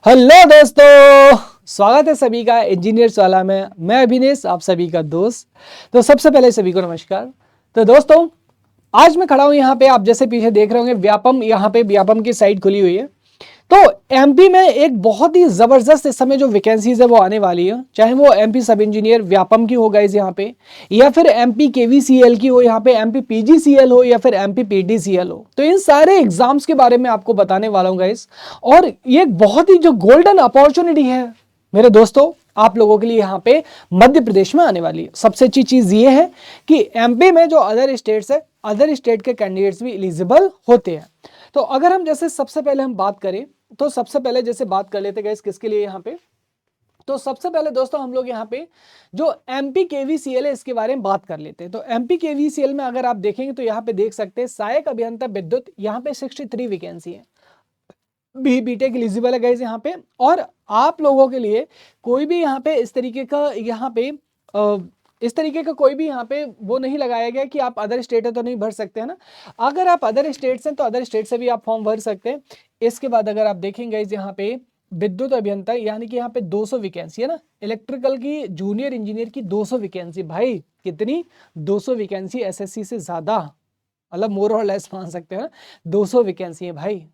Hello दोस्तों, स्वागत है सभी का इंजीनियर्स वाला में। मैं अभिनेश, आप सभी का दोस्त। तो सबसे पहले सभी को नमस्कार। तो दोस्तों, आज मैं खड़ा हूं यहाँ पे, आप जैसे पीछे देख रहे होंगे व्यापम, यहाँ पे व्यापम की साइट खुली हुई है। तो एमपी में एक बहुत ही जबरदस्त इस समय जो वैकेंसीज है वो आने वाली है, चाहे वो एमपी सब इंजीनियर व्यापम की हो गाइस यहाँ पे, या फिर एमपी केवीसीएल की हो, यहाँ पे एमपी पीजीसीएल हो, या फिर एमपी पीडीसीएल हो। तो इन सारे एग्जाम्स के बारे में आपको बताने वाला हूँ गाइस। और ये एक बहुत ही जो गोल्डन अपॉर्चुनिटी है मेरे दोस्तों, आप लोगों के लिए यहाँ पे मध्य प्रदेश में आने वाली है। सबसे अच्छी चीज ये है कि एमपी में जो अदर स्टेट्स है, अदर स्टेट के कैंडिडेट्स भी एलिजिबल होते हैं। तो अगर हम जैसे सबसे पहले हम बात करें, तो सबसे पहले जैसे बात कर लेते गाइस किसके लिए यहाँ पे। तो सबसे पहले दोस्तों हम लोग यहाँ पे जो एमपी केवीसीएल है इसके बारे में बात कर लेते हैं। तो एमपी केवीसीएल में अगर आप देखेंगे तो यहाँ पे देख सकते हैं सहायक अभियंता विद्युत, यहाँ पे 63 वैकेंसी है। बीटेक एलिजिबल है गाइस यहाँ पे। और आप लोगों के लिए कोई भी यहाँ पे इस तरीके का इस तरीके का कोई भी यहाँ पे वो नहीं लगाया गया कि आप अदर स्टेट है तो नहीं भर सकते हैं ना। अगर आप अदर स्टेट हैं तो अदर स्टेट से भी आप फॉर्म भर सकते हैं। इसके बाद अगर आप देखेंगे यहाँ पे विद्युत अभियंता, यानी कि यहाँ पे 200 वैकेंसी है ना। इलेक्ट्रिकल की जूनियर इंजीनियर की 200 वैकेंसी, भाई कितनी, 200 वैकेंसी, एसएससी से ज्यादा, मतलब मोर और लेस मान सकते हैं। 200 वैकेंसी है भाई।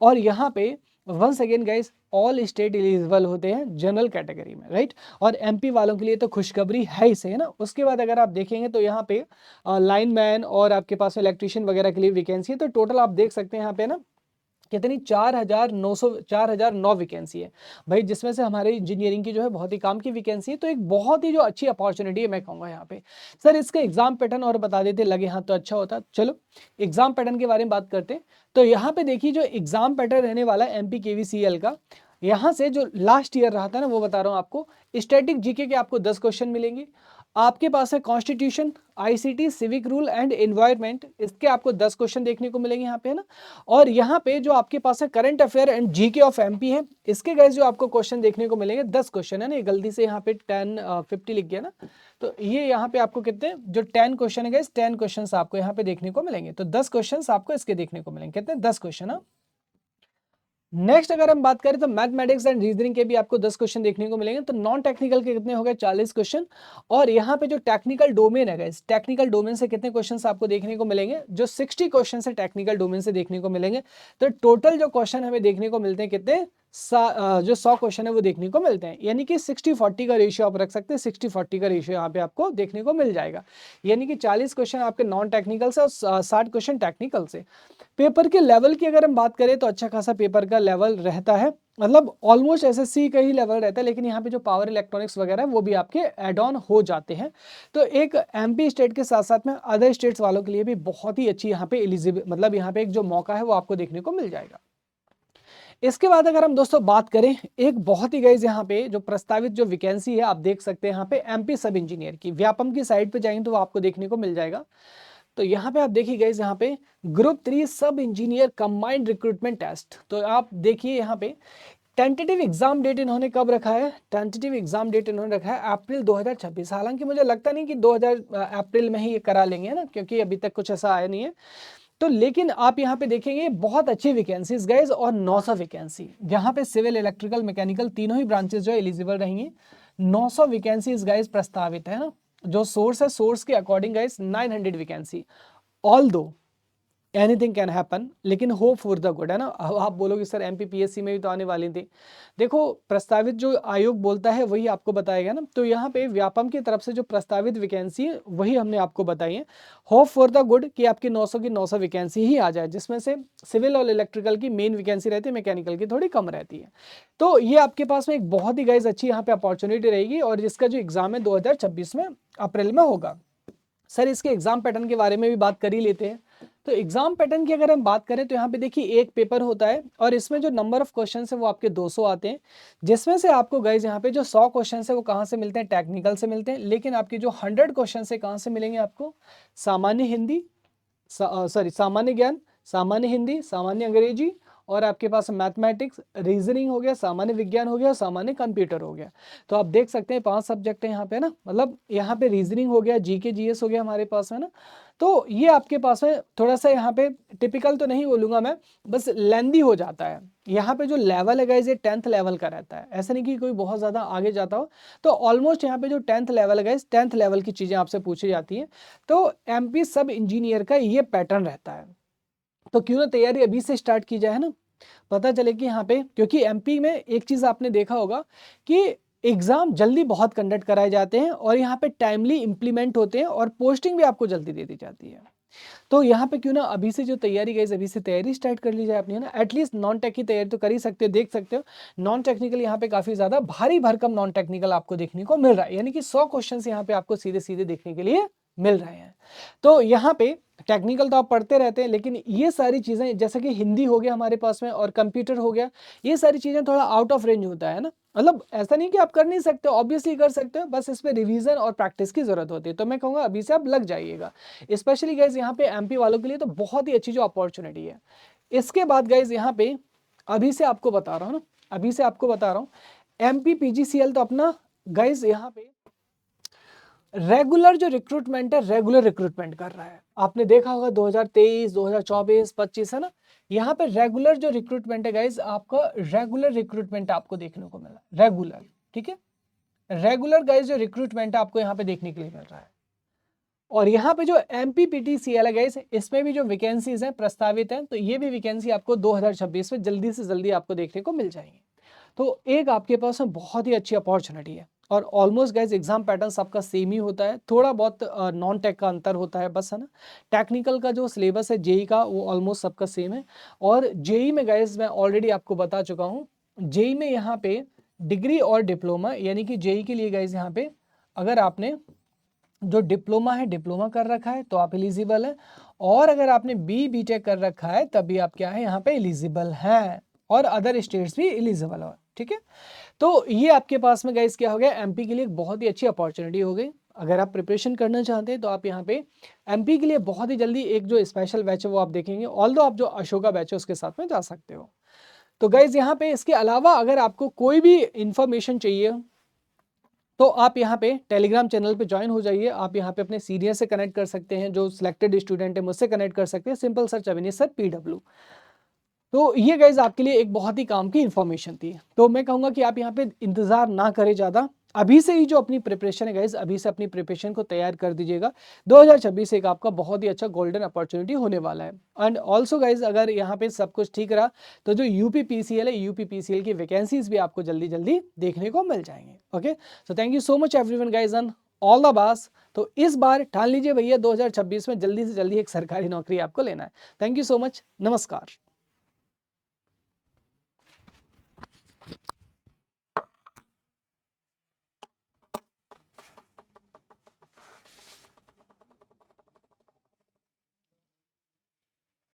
और यहाँ पे once again guys all state eligible होते हैं जनरल कैटेगरी में, राइट। और एमपी वालों के लिए तो खुशखबरी है ही, है ना। उसके बाद अगर आप देखेंगे तो यहाँ पे लाइनमैन और आपके पास इलेक्ट्रिशियन वगैरह के लिए वैकेंसी है। तो टोटल आप देख सकते हैं यहाँ पे ना कितनी, 4,900 वैकेंसी है भाई, जिसमें से हमारे इंजीनियरिंग की जो है बहुत ही काम की वैकेंसी है। तो एक बहुत ही जो अच्छी अपॉर्चुनिटी है मैं कहूँगा यहाँ पे। सर इसका एग्जाम पैटर्न और बता देते लगे हाँ तो अच्छा होता। चलो एग्जाम पैटर्न के बारे में बात करते हैं। तो यहाँ पे देखिए जो एग्जाम पैटर्न रहने वाला है एमपी केवीसीएल का, यहाँ से जो लास्ट ईयर रहा था ना वो बता रहा हूँ आपको। स्टैटिक जीके के आपको 10 क्वेश्चन मिलेंगे। आपके पास है constitution, ICT, civic rule and environment, इसके आपको 10 क्वेश्चन देखने को मिलेंगे यहाँ पे, है ना। और यहाँ पे जो आपके पास है current affair and GK of MP है, इसके गाइस जो आपको क्वेश्चन देखने को मिलेंगे 10 क्वेश्चन है ना। ये गलती से यहाँ पे 50 लिख गया ना। तो ये यहाँ पे आपको कितने, जो 10 क्वेश्चन है गाइस, 10 क्वेश्चन आपको यहाँ पे देखने को मिलेंगे। तो 10 क्वेश्चन आपको इसके देखने को मिलेंगे, कितने, 10 क्वेश्चन। नेक्स्ट अगर हम बात करें तो मैथमेटिक्स एंड रीजनिंग के भी आपको 10 क्वेश्चन देखने को मिलेंगे। तो नॉन टेक्निकल के कितने हो गए, 40 क्वेश्चन। और यहाँ पे जो टेक्निकल डोमेन है गाइस, टेक्निकल डोमेन से कितने क्वेश्चंस आपको देखने को मिलेंगे, जो 60 क्वेश्चन है टेक्निकल डोमेन से देखने को मिलेंगे। तो टोटल जो क्वेश्चन हमें देखने को मिलते हैं कितने, जो 100 क्वेश्चन है वो देखने को मिलते हैं। यानी कि 60-40 का रेशियो आप रख सकते हैं, 60-40 का रेशियो यहाँ पे आपको देखने को मिल जाएगा। यानी कि 40 क्वेश्चन आपके नॉन टेक्निकल से और 60 क्वेश्चन टेक्निकल से। पेपर के लेवल की अगर हम बात करें तो अच्छा खासा पेपर का लेवल रहता है, मतलब ऑलमोस्ट एसएससी का ही लेवल रहता है। लेकिन यहाँ पे जो पावर इलेक्ट्रॉनिक्स वगैरह है वो भी आपके एड ऑन हो जाते हैं। तो एक एमपी स्टेट के साथ साथ में अदर स्टेट्स वालों के लिए भी बहुत ही अच्छी यहाँ पे एलिजिबल, मतलब यहाँ पे एक जो मौका है वो आपको देखने को मिल जाएगा। इसके बाद अगर हम दोस्तों बात करें, एक बहुत ही गाइस यहाँ पे जो प्रस्तावित जो वैकेंसी है आप देख सकते हैं यहाँ पे एमपी सब इंजीनियर की, व्यापम की साइड पे जाएंगे तो वो आपको देखने को मिल जाएगा। तो यहाँ पे आप देखिए गाइस, यहाँ पे ग्रुप 3 सब इंजीनियर कंबाइंड रिक्रूटमेंट टेस्ट। तो आप देखिए यहाँ पे टेंटेटिव एग्जाम डेट इन्होंने कब रखा है, टेंटेटिव एग्जाम डेट इन्होंने रखा है अप्रैल 2026। हालांकि मुझे लगता नहीं कि 2000 अप्रैल में ही ये करा लेंगे ना, क्योंकि अभी तक कुछ ऐसा आया नहीं है। तो लेकिन आप यहाँ पे देखेंगे बहुत अच्छी वैकेंसीज गाइस, और 900 वैकेंसी यहाँ पे सिविल, इलेक्ट्रिकल, मैकेनिकल तीनों ही ब्रांचेस जो एलिजिबल रहेंगी। 900 वैकेंसीज गाइस प्रस्तावित है ना। जो सोर्स है, सोर्स के अकॉर्डिंग गाइस 900 वैकेंसी। ऑल दो एनीथिंग कैन हैपन, लेकिन होप फॉर द गुड, है ना। अब आप बोलोगे सर एमपीपीएससी में भी तो आने वाली थी। देखो प्रस्तावित जो आयोग बोलता है वही आपको बताएगा ना। तो यहाँ पे व्यापम की तरफ से जो प्रस्तावित वैकेंसी है वही हमने आपको बताई है। होप फॉर द गुड कि आपकी 900 की 900 वैकेंसी ही आ जाए, जिसमें से सिविल और इलेक्ट्रिकल की मेन वैकेंसी रहती है, मैकेनिकल की थोड़ी कम रहती है। तो ये आपके पास में एक बहुत ही गाइज अच्छी यहाँ पे अपॉर्चुनिटी रहेगी। और जिसका जो एग्जाम है 2026 में अप्रैल में होगा। सर इसके एग्जाम पैटर्न के बारे में भी बात कर ही लेते हैं। तो एग्जाम पैटर्न की अगर हम बात करें तो यहाँ पे देखिए एक पेपर होता है, और इसमें जो नंबर ऑफ क्वेश्चंस है वो आपके 200 आते हैं। जिसमें से आपको गाइज यहाँ पे जो 100 क्वेश्चंस है वो कहाँ से मिलते हैं, टेक्निकल से मिलते हैं। लेकिन आपकी जो 100 क्वेश्चंस है कहाँ से मिलेंगे आपको, सामान्य हिंदी, सामान्य ज्ञान, सामान्य हिंदी, सामान्य अंग्रेजी और आपके पास मैथमेटिक्स, रीजनिंग हो गया, सामान्य विज्ञान हो गया और सामान्य कंप्यूटर हो गया। तो आप देख सकते हैं 5 सब्जेक्ट है यहाँ पे ना, मतलब यहाँ पे रीजनिंग हो गया, जीके जीएस हो गया हमारे पास है ना। तो ये आपके पास में थोड़ा सा यहाँ पे टिपिकल तो नहीं बोलूँगा मैं, बस लेंदी हो जाता है। यहाँ पे जो लेवल है गाइज ये 10th लेवल का रहता है, ऐसा नहीं कि कोई बहुत ज़्यादा आगे जाता हो। तो ऑलमोस्ट यहाँ पे जो 10th लेवल है गाइज, 10th लेवल की चीज़ें आपसे पूछी जाती हैं। तो एमपी सब इंजीनियर का ये पैटर्न रहता है। तो क्यों ना तैयारी अभी से स्टार्ट की जाए, है ना। पता चले कि यहाँ पे, क्योंकि एमपी में एक चीज़ आपने देखा होगा कि एग्जाम जल्दी बहुत कंडक्ट कराए जाते हैं और यहाँ पे टाइमली इंप्लीमेंट होते हैं और पोस्टिंग भी आपको जल्दी दे दी जाती है। तो यहाँ पे क्यों ना अभी से जो तैयारी गई, अभी से तैयारी स्टार्ट कर ली जाए अपनी, है ना। एटलीस्ट नॉन टेक की तैयारी तो कर ही सकते हो, देख सकते हो नॉन टेक्निकल यहाँ पे काफी ज्यादा भारी भरकम नॉन टेक्निकल आपको देखने को मिल रहा है, यानी कि 100 क्वेश्चन यहाँ पे आपको सीधे सीधे देखने के लिए मिल रहे हैं। तो यहाँ पे टेक्निकल तो आप पढ़ते रहते हैं, लेकिन ये सारी चीजें जैसे कि हिंदी हो गया हमारे पास में और कंप्यूटर हो गया, ये सारी चीजें थोड़ा आउट ऑफ रेंज होता है ना। मतलब ऐसा नहीं कि आप कर नहीं सकते, ऑब्वियसली कर सकते हो, बस इस पे रिवीजन और प्रैक्टिस की जरूरत होती है। तो मैं कहूँगा अभी से आप लग जाइएगा, स्पेशली गाइज यहाँ पे एमपी वालों के लिए तो बहुत ही अच्छी जो अपॉर्चुनिटी है। इसके बाद गाइज यहाँ पे अभी से आपको बता रहा हूँ ना, अभी से आपको बता रहा हूँ एमपी पीजीसीएल तो अपना गाइज यहाँ पे रेगुलर जो रिक्रूटमेंट है, रेगुलर रिक्रूटमेंट कर रहा है। आपने देखा होगा 2023, 2024, 25 है ना, यहाँ पे रेगुलर जो रिक्रूटमेंट है गाइज, आपका रेगुलर रिक्रूटमेंट आपको देखने को मिला, रेगुलर, ठीक है। रेगुलर गाइज जो रिक्रूटमेंट है आपको यहाँ पे देखने के लिए मिल रहा है। और यहाँ पे जो एमपीपीटीसीएल है गाइज, इसमें भी जो वैकेंसीज हैं प्रस्तावित हैं, तो ये भी वैकेंसी आपको 2026 में जल्दी से जल्दी आपको देखने को मिल जाएंगी। तो एक आपके पास में बहुत ही अच्छी अपॉर्चुनिटी है। और ऑलमोस्ट गाइज एग्जाम पैटर्न सबका सेम ही होता है, थोड़ा बहुत नॉन टेक का अंतर होता है बस, है ना। टेक्निकल का जो सिलेबस है जेई का वो ऑलमोस्ट सबका सेम है। और जेई में गाइज मैं ऑलरेडी आपको बता चुका हूँ, जेई में यहाँ पे डिग्री और डिप्लोमा, यानी कि जेई के लिए गाइज यहाँ पे अगर आपने जो डिप्लोमा है, डिप्लोमा कर रखा है तो आप एलिजिबल है, और अगर आपने बीटेक कर रखा है तभी आप क्या है यहाँ पे एलिजिबल हैं, और अदर स्टेट्स भी एलिजिबल हो, ठीक है। तो ये आपके पास में गाइस क्या हो गया, एमपी के लिए एक बहुत ही अच्छी अपॉर्चुनिटी हो गई। अगर आप प्रिपरेशन करना चाहते हैं तो आप यहाँ पे एमपी के लिए बहुत ही जल्दी एक जो स्पेशल बैच है वो आप देखेंगे, ऑल्दो आप जो अशोका बैच है उसके साथ में जा सकते हो। तो गाइज यहाँ पे इसके अलावा अगर आपको कोई भी इंफॉर्मेशन चाहिए तो आप यहाँ पे टेलीग्राम चैनल पे ज्वाइन हो जाइए। आप यहाँ पे अपने सीनियर से कनेक्ट कर सकते हैं, जो सिलेक्टेड स्टूडेंट है मुझसे कनेक्ट कर सकते हैं, simple search Avinesh sir PW। तो ये गाइज आपके लिए एक बहुत ही काम की इंफॉर्मेशन थी। तो मैं कहूँगा कि आप यहाँ पे इंतजार ना करें ज़्यादा, अभी से ही जो अपनी प्रिपरेशन है गाइज, अभी से अपनी प्रिपरेशन को तैयार कर दीजिएगा। 2026 एक आपका बहुत ही अच्छा गोल्डन अपॉर्चुनिटी होने वाला है। एंड ऑल्सो गाइज अगर यहाँ पे सब कुछ ठीक रहा तो जो यूपीपीसीएल है, यूपीपीसीएल की वैकेंसीज भी आपको जल्दी जल्दी देखने को मिल जाएंगे। Okay, so thank you so much everyone guys and all the best. तो इस बार ठान लीजिए भैया 2026 में जल्दी से जल्दी एक सरकारी नौकरी आपको लेना है। थैंक यू सो मच, नमस्कार।